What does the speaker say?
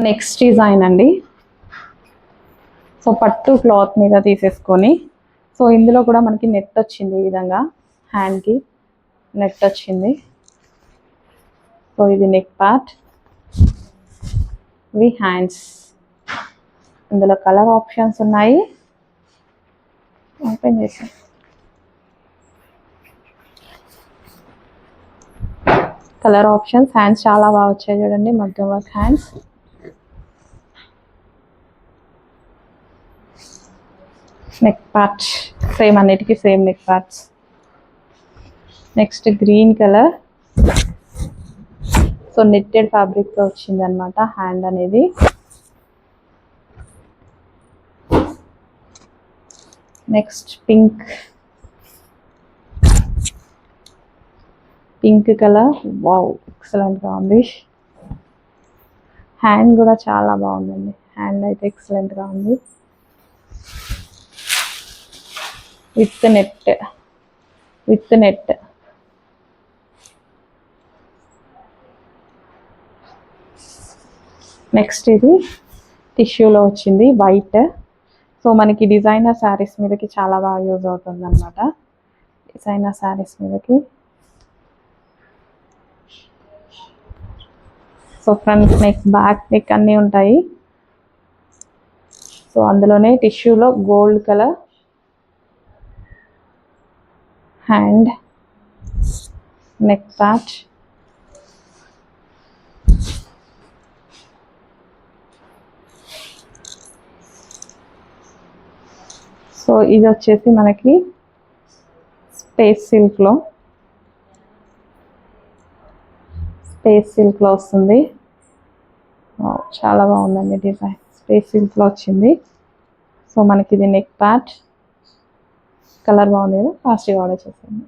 Next design అండి. So పట్టు cloth మీద తీసేసుకొని, సో ఇందులో కూడా మనకి నెట్ వచ్చింది. ఈ విధంగా హ్యాండ్కి నెట్ వచ్చింది. సో ఇది నెక్ పార్ట్, ఇవి హ్యాండ్స్. ఇందులో కలర్ ఆప్షన్స్ ఉన్నాయి. ఓపెన్ చేసి కలర్ ఆప్షన్స్. హ్యాండ్స్ చాలా బాగా వచ్చాయి చూడండి, మగ్గం work hands. Neck part same, అన్నిటికీ same neck parts. Next green colour. So netted ఫ్యాబ్రిక్తో వచ్చింది అనమాట హ్యాండ్ అనేది. Next pink colour. వావ్, ఎక్సలెంట్గా ఉంది. హ్యాండ్ కూడా చాలా బాగుందండి. హ్యాండ్ అయితే ఎక్సలెంట్గా ఉంది. With net. నెక్స్ట్ ఇది టిష్యూలో వచ్చింది, వైట్. సో మనకి డిజైనర్ శారీస్ మీదకి చాలా బాగా యూజ్ అవుతుంది అనమాట. డిజైనర్ శారీస్ మీదకి. So front neck, back neck అన్నీ ఉంటాయి. సో అందులోనే టిష్యూలో gold colour hand, neck part. So ఇది వచ్చేసి మనకి స్పేస్ సిల్క్లో వస్తుంది. చాలా బాగుందండి డిజైన్. స్పేస్ సిల్క్లో వచ్చింది. సో మనకి ఇది నెక్ పార్ట్. కలర్ బాగుంది కదా, ఫాస్ట్గా ఆర్డర్ చేసేయండి.